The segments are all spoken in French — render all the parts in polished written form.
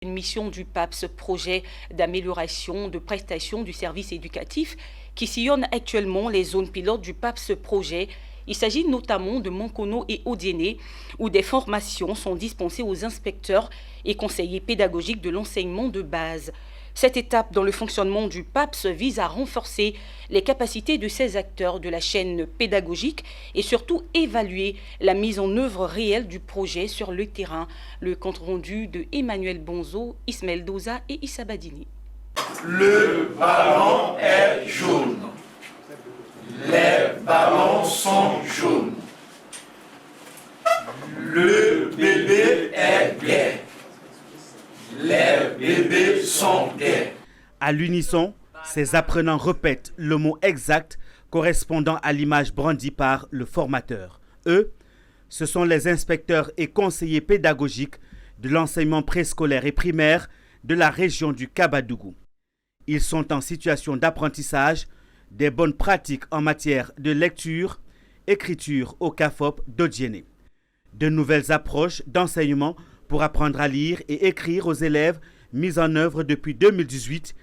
Une mission du PAPS, projet d'amélioration de prestations du service éducatif, qui sillonne actuellement les zones pilotes du PAPS projet. Il s'agit notamment de Mankono et Odiéné, où des formations sont dispensées aux inspecteurs et conseillers pédagogiques de l'enseignement de base. Cette étape dans le fonctionnement du PAPS vise à renforcer les capacités de ces acteurs de la chaîne pédagogique et surtout évaluer la mise en œuvre réelle du projet sur le terrain. Le compte-rendu de Emmanuel Bonzo, Ismaël Doza et Issa Badini. Le ballon est jaune. Les ballons sont jaunes. Le bébé est gai. Les bébés sont gais. À l'unisson, ces apprenants répètent le mot exact correspondant à l'image brandie par le formateur. Eux, ce sont les inspecteurs et conseillers pédagogiques de l'enseignement préscolaire et primaire de la région du Kabadougou. Ils sont en situation d'apprentissage des bonnes pratiques en matière de lecture, écriture au CAFOP d'Odiéné. De nouvelles approches d'enseignement pour apprendre à lire et écrire aux élèves mises en œuvre depuis 2018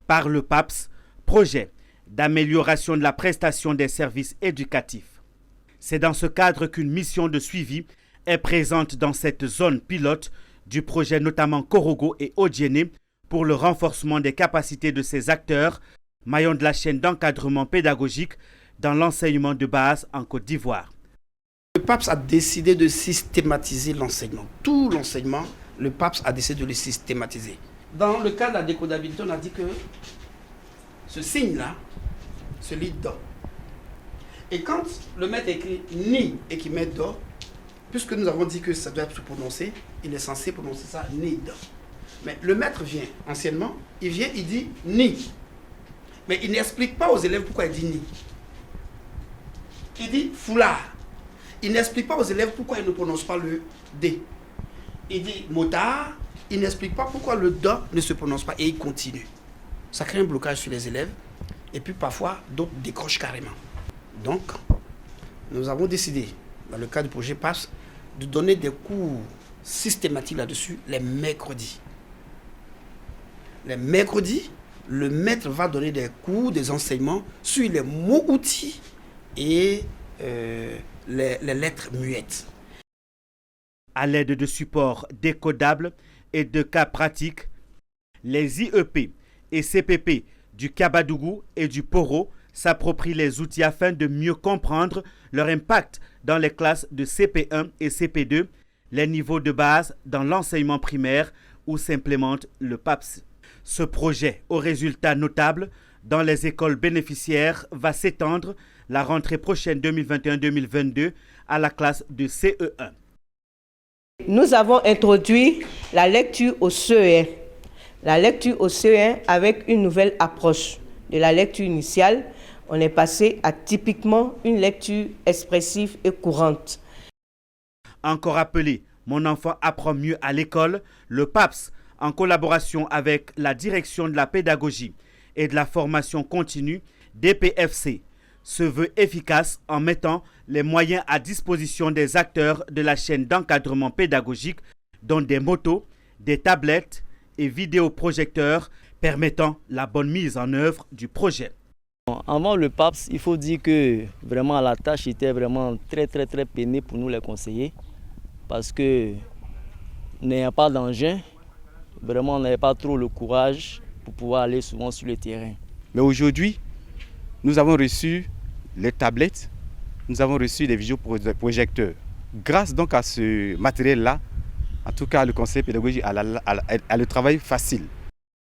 par le PAPS, projet d'amélioration de la prestation des services éducatifs. C'est dans ce cadre qu'une mission de suivi est présente dans cette zone pilote du projet, notamment Korogo et Odiéné, pour le renforcement des capacités de ces acteurs, maillons de la chaîne d'encadrement pédagogique dans l'enseignement de base en Côte d'Ivoire. Le PAPS a décidé de systématiser l'enseignement. Tout l'enseignement, le PAPS a décidé de le systématiser. Dans le cas de la décodabilité, on a dit que ce signe-là se lit Do. Et quand le maître écrit Ni et qu'il met Do, puisque nous avons dit que ça doit être prononcé, il est censé prononcer ça Ni Do. Mais le maître vient, anciennement, il vient, il dit Ni. Mais il n'explique pas aux élèves pourquoi il dit Ni. Il dit foulard. Il n'explique pas aux élèves pourquoi ils ne prononcent pas le D. Il dit motard. Il n'explique pas pourquoi le Do ne se prononce pas et il continue. Ça crée un blocage sur les élèves et puis parfois d'autres décrochent carrément. Donc, nous avons décidé, dans le cadre du projet PAPS, de donner des cours systématiques là-dessus les mercredis. Les mercredis, le maître va donner des cours, des enseignements sur les mots-outils et les lettres muettes. À l'aide de supports décodables et de cas pratiques, les IEP et CPP du Kabadougou et du Poro s'approprient les outils afin de mieux comprendre leur impact dans les classes de CP1 et CP2, les niveaux de base dans l'enseignement primaire où s'implémente le PAPS. Ce projet, aux résultats notables dans les écoles bénéficiaires, va s'étendre la rentrée prochaine 2021-2022 à la classe de CE1. Nous avons introduit la lecture au CE1. La lecture au CE1 avec une nouvelle approche. De la lecture initiale, on est passé à typiquement une lecture expressive et courante. Encore appelé « Mon enfant apprend mieux à l'école », le PAPS, en collaboration avec la Direction de la pédagogie et de la formation continue, DPFC, se veut efficace en mettant les moyens à disposition des acteurs de la chaîne d'encadrement pédagogique, dont des motos, des tablettes et vidéoprojecteurs permettant la bonne mise en œuvre du projet. Avant le PAPS, il faut dire que vraiment la tâche était vraiment très pénible pour nous les conseillers, parce que n'ayant pas d'engin, vraiment on n'avait pas trop le courage pour pouvoir aller souvent sur le terrain. Mais aujourd'hui, nous avons reçu les tablettes, nous avons reçu des vidéoprojecteurs. Grâce donc à ce matériel-là, en tout cas le conseil pédagogique a le travail facile.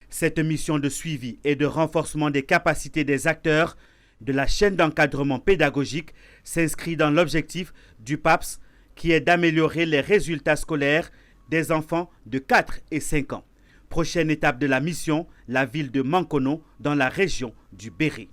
Cette mission de suivi et de renforcement des capacités des acteurs de la chaîne d'encadrement pédagogique s'inscrit dans l'objectif du PAPS qui est d'améliorer les résultats scolaires des enfants de 4 et 5 ans. Prochaine étape de la mission, la ville de Mankono dans la région du Béret.